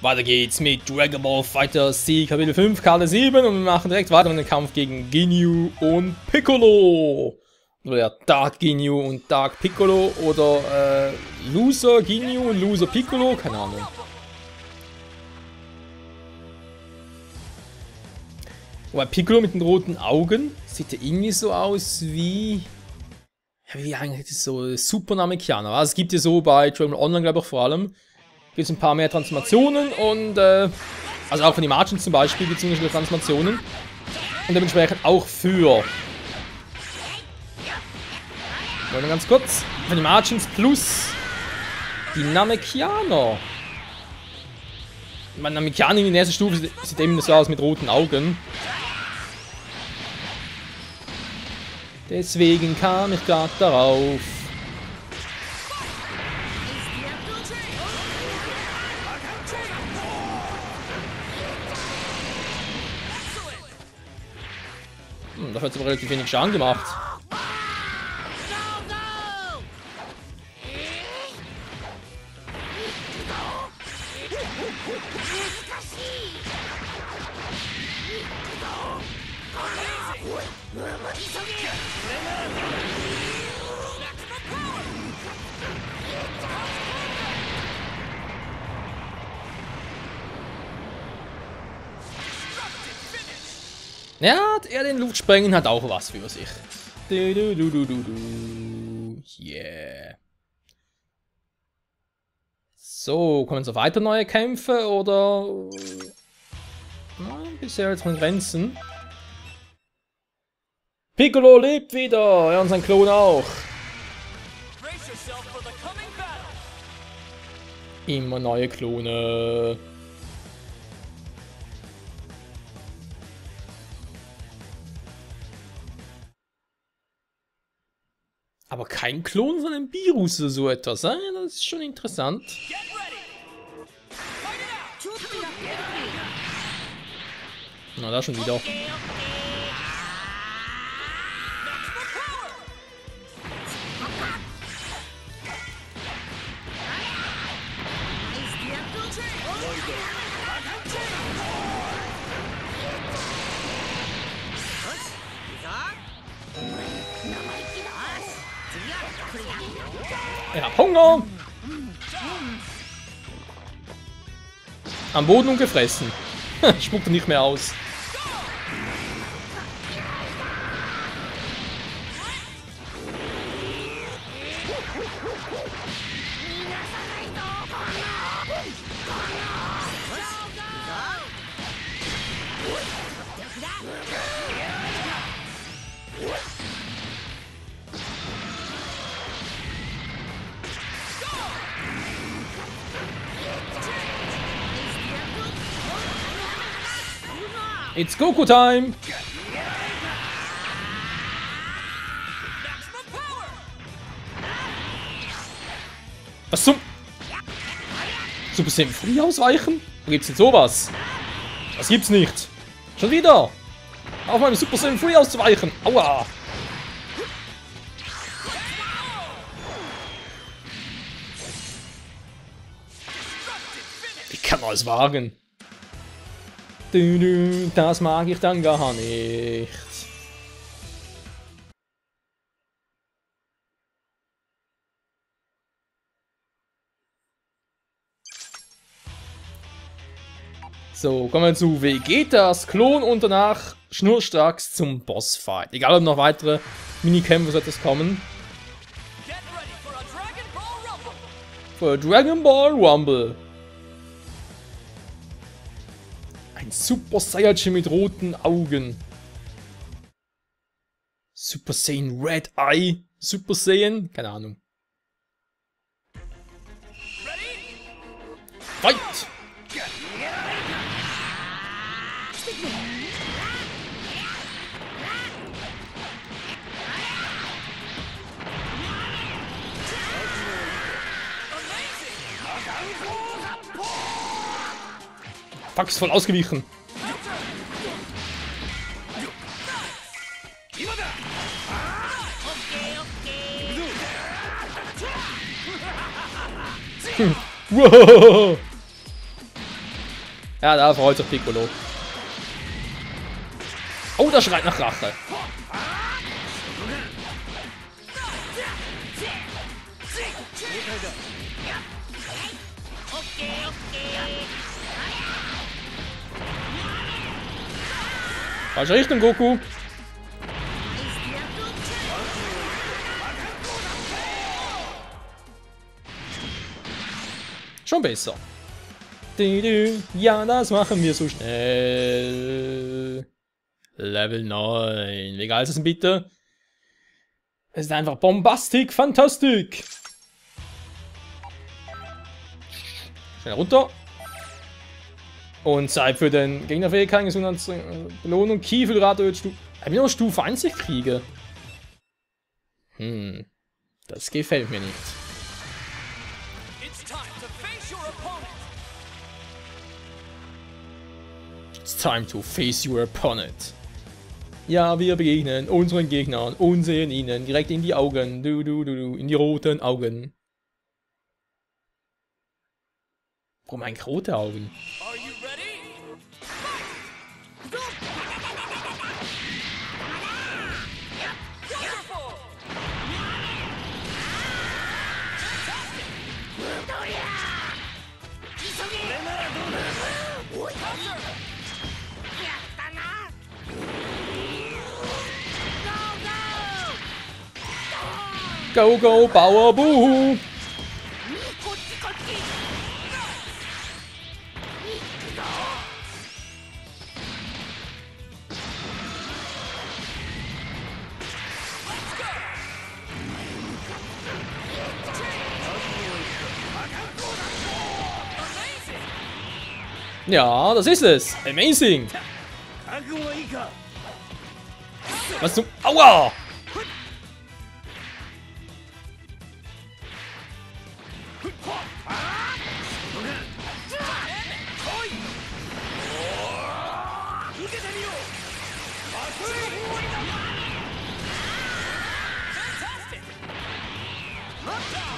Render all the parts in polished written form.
Weiter geht's mit Dragon Ball Fighter Z Kapitel 5, Karte 7 und wir machen direkt weiter mit dem Kampf gegen Ginyu und Piccolo. Oder ja, Dark Ginyu und Dark Piccolo oder Loser Ginyu und Loser Piccolo, keine Ahnung. Aber Piccolo mit den roten Augen sieht ja irgendwie so aus wie... Ja, wie eigentlich so Super Namekianer. Also es gibt ja so bei Dragon Ball Online, glaube ich, vor allem. Gibt es ein paar mehr Transformationen und also auch von den Margins zum Beispiel gibt es unterschiedliche Transformationen. Und dementsprechend auch für... Wollen wir ganz kurz. Von den Margins plus die Namekianer. Mein Namekianer in der ersten Stufe sieht eben so aus mit roten Augen. Deswegen kam ich gerade darauf. Da hat es aber relativ wenig Schaden gemacht. Ja, er den Luftsprengen hat auch was für sich. Yeah. So, kommen so weiter neue Kämpfe oder... Nein, bisher jetzt von Grenzen. Piccolo lebt wieder! Ja, und sein Klon auch. Immer neue Klone. Aber kein Klon von einem Virus oder so etwas, das ist schon interessant. Na, da schon wieder. Er hat Hunger! Am Boden und gefressen. Spuckt nicht mehr aus. It's Goku time! Was zum... Super Saiyan Free ausweichen? Wo gibt's denn sowas? Das gibt's nicht. Schon wieder! Auf meinem Super Saiyan Free auszuweichen! Aua! Wie kann man es wagen? Das mag ich dann gar nicht. So, kommen wir zu Vegetas Klon und danach schnurstracks zum Bossfight. Egal ob noch weitere Minikämpfe sollte es kommen. Für Dragon Ball Rumble. Ein Super Saiyajin mit roten Augen. Super Saiyan Red Eye. Super Saiyan? Keine Ahnung. Fight! Fuck, ist voll ausgewichen. Wow. Ja, da freut sich Piccolo. Oh, der schreit nach Rache. Falsche Richtung, Goku. Schon besser. Ja, das machen wir so schnell. Level 9. Wie geil ist das denn bitte? Es ist einfach Bombastik, Fantastik. Schnell runter. Und Zeit für den Gegnerfähigkeiten, Belohnung, Kiefelrate, Ob ich noch Stufe 1 kriege. Das gefällt mir nicht. It's time to face your opponent. Ja, wir begegnen unseren Gegnern und sehen ihnen direkt in die Augen. In die roten Augen. Warum eigentlich rote Augen? Go, go, Bauer, buhu! Ja, das ist es. Amazing. Was zum... Aua!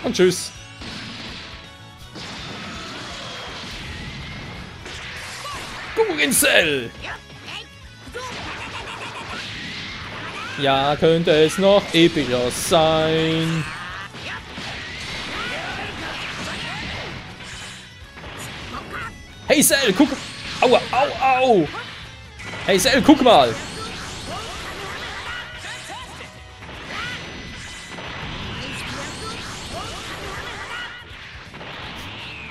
Und tschüss. Gurincell! Ja, könnte es noch epischer sein. Hey Cell, guck! Aua, au, au! Hey Cell, guck mal!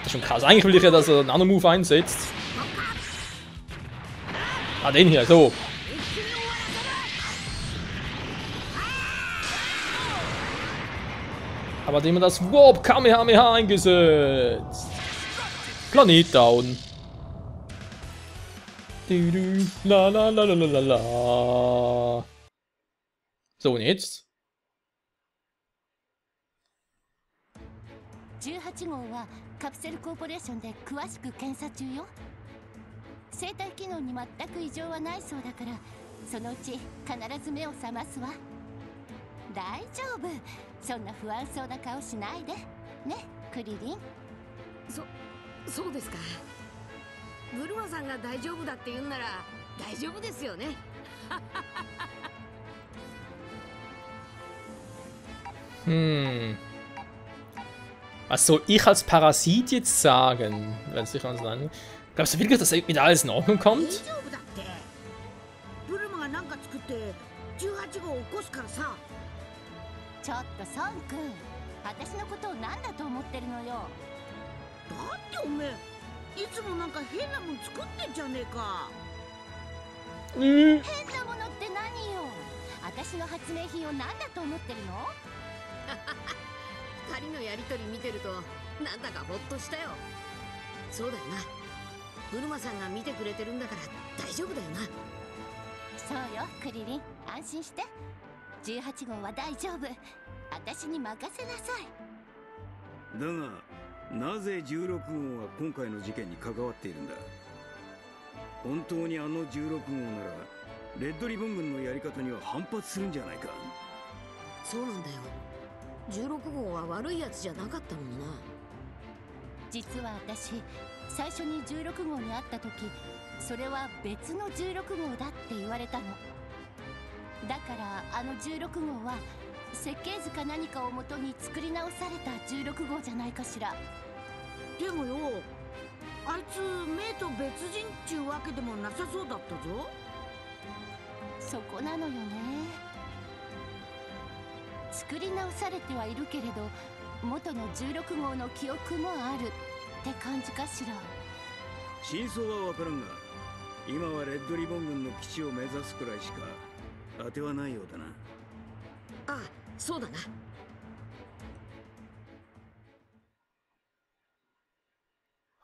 Das ist schon krass. Eigentlich will ich ja, dass er einen Nano-Move einsetzt. Ah, den hier, so. Aber dem hat das Warp Kamehameha eingesetzt. Planet down. La la la la la la. So, und jetzt? 18号はカプセルコーポレーションで詳しく検査中よ。生体機能に全く異常はないそうだから、そのうち必ず目を覚ますわ。大丈夫、そんな不安そうな顔しないでね、クリリン。そうですか。ブルマさんが大丈夫だって言うんなら大丈夫ですよね。Was soll ich als Parasit jetzt sagen? Wenn es sich an sein. Glaubst du wirklich, dass mit alles in Ordnung kommt? ちょっとソン君、私のことを何だと思ってるのよ。だっておめえいつもなんか変なもん作ってんじゃねえか。変なものって何よ。私の発明品を何だと思ってるの？二人のやりとり見てるとなんだかホッとしたよ。そうだよな。ブルマさんが見てくれてるんだから大丈夫だよな。そうよ、クリリン、安心して。18号は大丈夫。私に任せなさい。だが、なぜ16号は今回の事件に関わっているんだ。本当にあの16号ならレッドリボン軍のやり方には反発するんじゃないか。そうなんだよ。16号は悪いやつじゃなかったもんな。実は私、最初に16号に会った時、それは別の16号だって言われたの。だからあの16号は設計図か何かをもとに作り直された16号じゃないかしら。でもよ、あいつ目と別人っちゅうわけでもなさそうだったぞ。そこなのよね。作り直されてはいるけれど、元の16号の記憶もあるって感じかしら。真相は分からんが、今はレッドリボン軍の基地を目指すくらいしか当てはないようだな。ああ、そうだな。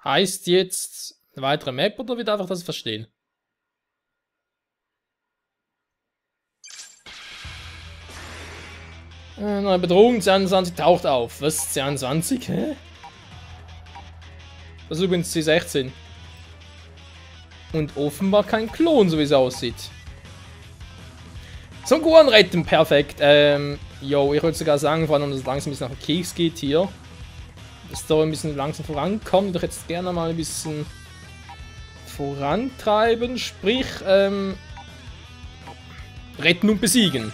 Heißt jetzt eine weitere Map oder wird einfach das verstehen? Neue Bedrohung, C21 taucht auf. Was? C21? Hä? Das ist übrigens C16. Und offenbar kein Klon, so wie es aussieht. Zum Gohan retten, perfekt. Jo, ich würde sogar sagen, vor allem, dass es langsam ein bisschen nach dem Keks geht hier. Dass da ein bisschen langsam vorankommt. Ich würde jetzt gerne mal ein bisschen vorantreiben. Sprich, retten und besiegen.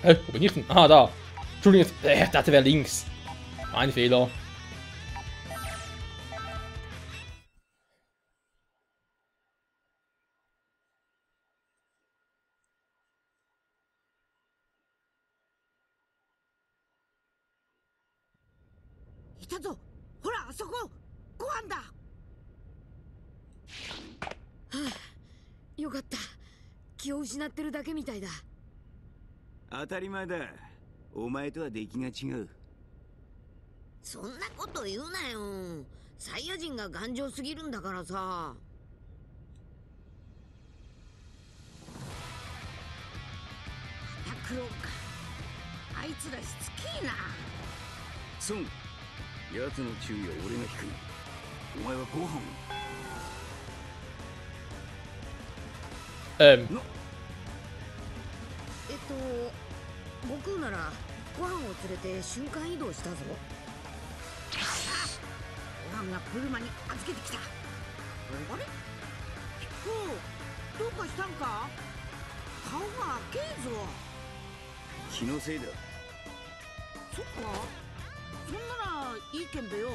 Wo bin ich denn? Ah, da. Entschuldigung, ich dachte, wäre links. Ein Fehler. Ah, よかった。気を失ってるだけみたいだ。当たり前だ。お前とは出来が違う。そんなこと言うなよ。サイヤ人が頑丈すぎるんだからさ。クロか。あいつらしつけえな。ソン、奴の注意は俺が引く。お前はご飯を。悟空ならご飯を連れて瞬間移動したぞ。ご飯が車に預けてきた。あれ、ピッコどうかしたんか。顔が赤えぞ。気のせいだ。そっか、そんならいいけんべよ。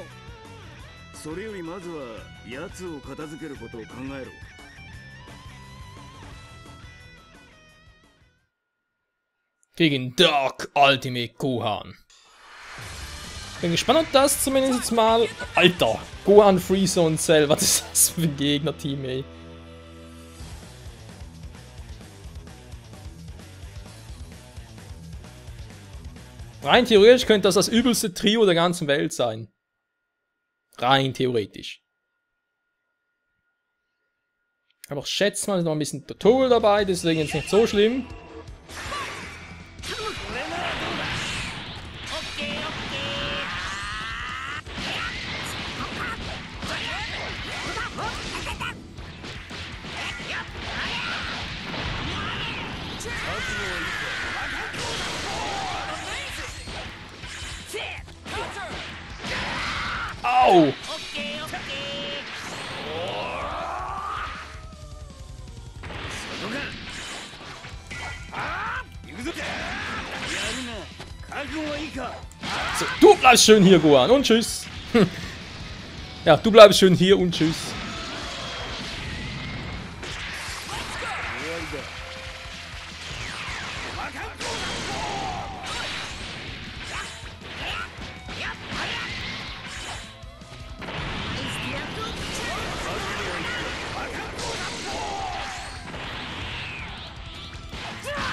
それよりまずは奴を片付けることを考えろ。Gegen Dark Ultimate Gohan. Bin gespannt, ob das zumindest jetzt mal... Alter! Gohan, Freezer und Cell. Was ist das für ein Gegner-Team, ey? Rein theoretisch könnte das übelste Trio der ganzen Welt sein. Rein theoretisch. Aber ich schätze mal, ist noch ein bisschen Tutorial dabei, deswegen ist es nicht so schlimm. Au! So, du bleibst schön hier, Gohan, und tschüss. Ja, du bleibst schön hier und tschüss.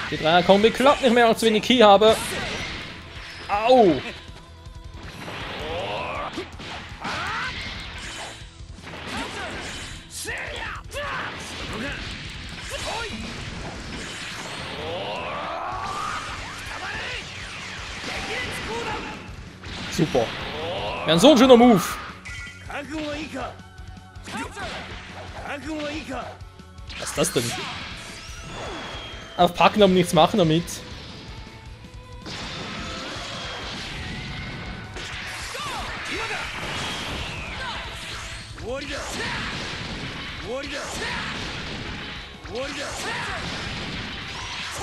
Die Dreier-Kombi klappt nicht mehr, als wenn ich Ki habe. Au! Super. Ja, so ein schöner Move. Was ist das denn? Aufpacken, aber nichts machen damit.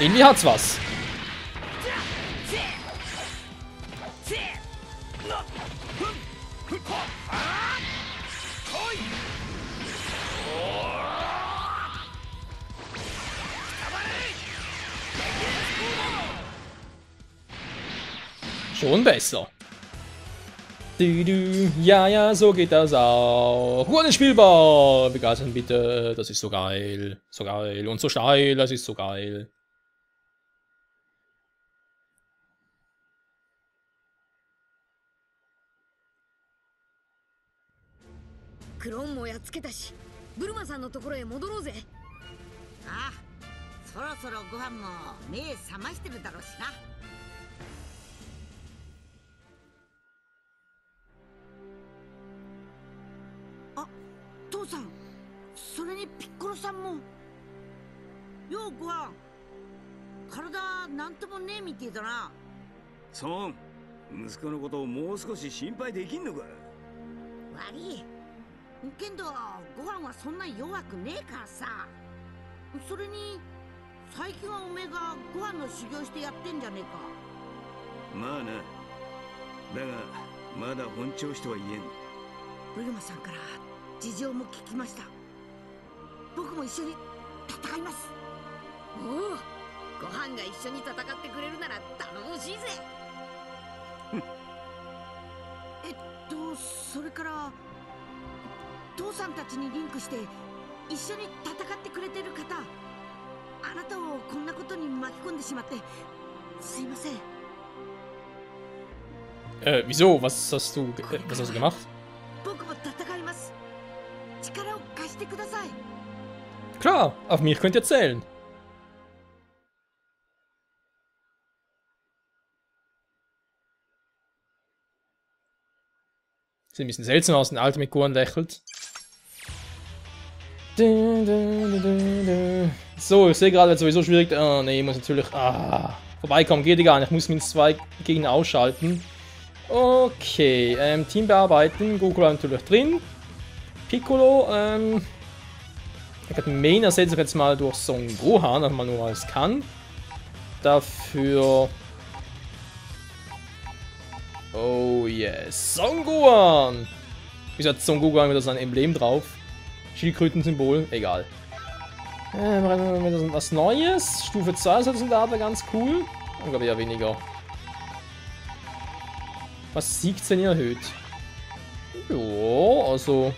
Irgendwie hat's was. Schon besser. Ja, ja, so geht das auch. Unspielbar! Begeistern bitte. Das ist so geil. So geil. Und so steil. Das ist so geil.クローンもやっつけたし、ブルマさんのところへ戻ろうぜ。ああ、そろそろご飯も目覚ましてるだろうしな。あ、父さん、それにピッコロさんも。ようご飯、体なんともねえみてえだな。ソン、息子のことをもう少し心配できんのか。悪いけどご飯はそんな弱くねえからさ。それに最近はおめえがご飯の修行してやってんじゃねえか。まあな。だがまだ本調子とは言えん。ブルマさんから事情も聞きました。僕も一緒に戦います。おお、ご飯が一緒に戦ってくれるなら頼もしいぜ。それから父さんたちにリンクして一緒に戦ってくれてる方、あなたをこんなことに巻き込んでしまってすいません。Wieso? Was hast du gemacht? 僕も戦います。力を貸してください。 Klar, auf mich könnt ihr zählen. Sieht ein bisschen seltsam aus, ein Alter mit Gohan lächelt. So, ich sehe gerade, wird sowieso schwierig. Oh ne, ich muss natürlich. Vorbeikommen geht gar nicht. Ich muss mindestens 2 Gegner ausschalten. Okay, Team bearbeiten. Goku natürlich drin. Piccolo, ich glaube, Main ersetze ich jetzt mal durch Son Gohan, einfach mal nur als kann. Dafür. Oh yes, Son Gohan! Wieso hat Son Gohan wieder sein Emblem drauf? Schildkröten-Symbol, egal. Was Neues? Stufe 2 Soldaten ganz cool. Ich glaube eher weniger. Was Siegt denn ihr erhöht? Ja, also.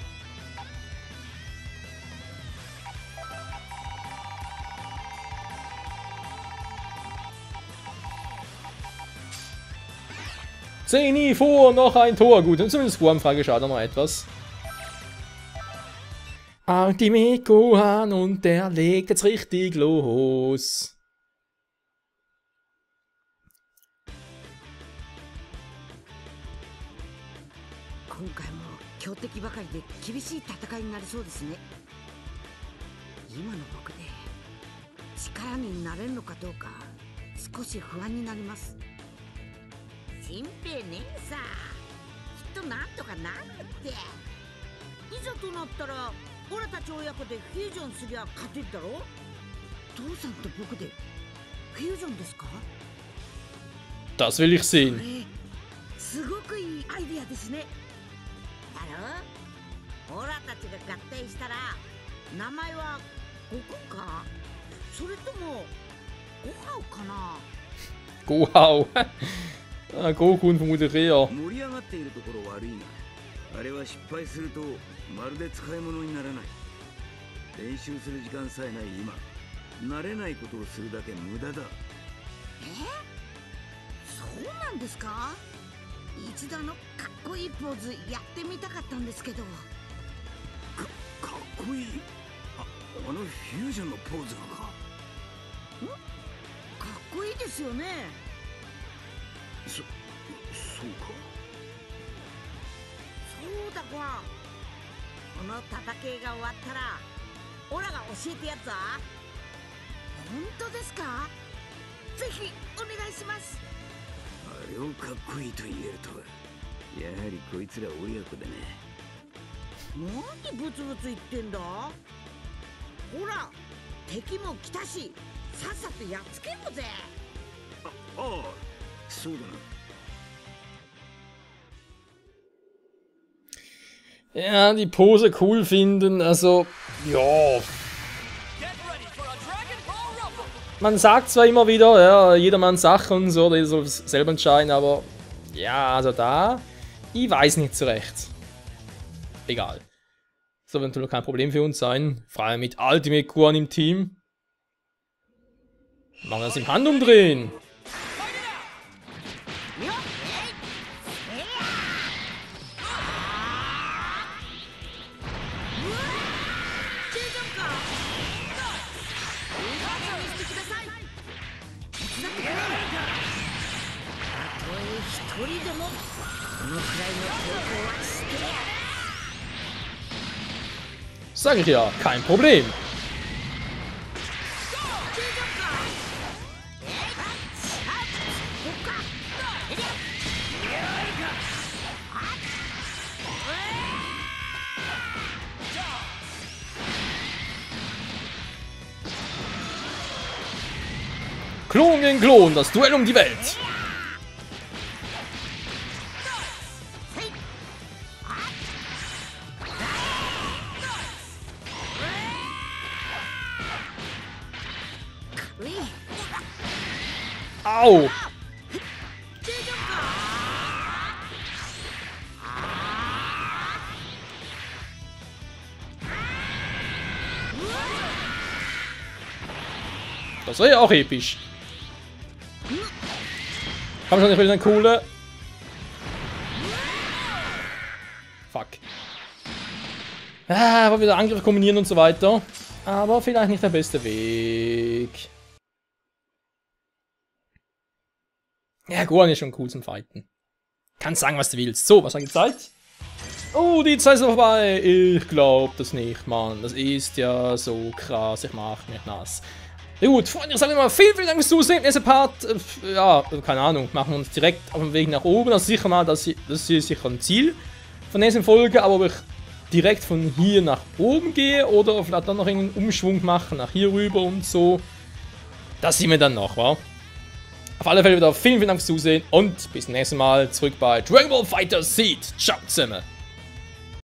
Zeni vor, noch ein Tor. Gut, und zumindest Gohan-Frage schaut noch etwas. Ultimate Gohan und der legt jetzt richtig los. Heute も強敵ばかりで厳しい戦いになりそうですね。今の僕で力になれるのかどうか少し不安になります。心配ねえさ、きっとなんとかなるって。いざとなったらオラたち親子でフュージョンすりゃ勝てるだろ。父さんと僕でフュージョンですか。 Das will ich sehen. すごくいいアイディアですね。だろ？オラたちが合体したら名前は悟空か？それともゴハオかな？ Gohau. Goku vermutlich eher. 盛り上がっているところ悪いな。あれは失敗するとまるで使い物にならない。練習する時間さえない今、慣れないことをするだけ無駄だ。そうなんですか？一度のかっこいいポーズやってみたかったんですけど。かっこいい。あのフュージョンのポーズがか。かっこいいですよね。そうか。そうだわ。この戦いが終わったらオラが教えてやつは。本当ですか？ぜひお願いします。あれをかっこいいと言えるとは。やはりこいつら親子だね。何ブツブツ言ってんだ。ほら敵も来たし、さっさとやっつけろぜ。ああ、そうだな。Ja, die Pose cool finden, also, ja. Man sagt zwar immer wieder, ja, jedermanns Sache und so, der soll selber entscheiden, aber ja, also da, ich weiß nicht so recht. Egal. Das soll natürlich kein Problem für uns sein, vor allem mit Ultimate Kuan im Team. Machen wir das im Handumdrehen. Sag ich ja, kein Problem. Klon gegen Klon, das Duell um die Welt. Au! Das wäre ja auch episch. Komm schon, ich will eine coole. Fuck. Ah, aber wieder Angriff kombinieren und so weiter. Aber vielleicht nicht der beste Weg. Ja, Gohan ist schon cool zum Fighten. Kannst sagen, was du willst. So, was haben wir gezeigt? Oh, die Zeit ist vorbei. Ich glaub das nicht, Mann. Das ist ja so krass. Ich mach mich nass. Ja gut, Freunde, ich sage immer vielen Dank fürs Zusehen. Nächster Part, ja, keine Ahnung, machen wir uns direkt auf dem Weg nach oben. Also sicher mal, das ist sicher ein Ziel von der nächsten Folge. Aber ob ich direkt von hier nach oben gehe oder vielleicht dann noch einen Umschwung machen nach hier rüber und so, das sehen wir dann noch, wa? Auf alle Fälle wieder vielen Dank fürs Zusehen und bis zum nächsten Mal zurück bei Dragon Ball FighterZ. Ciao zusammen.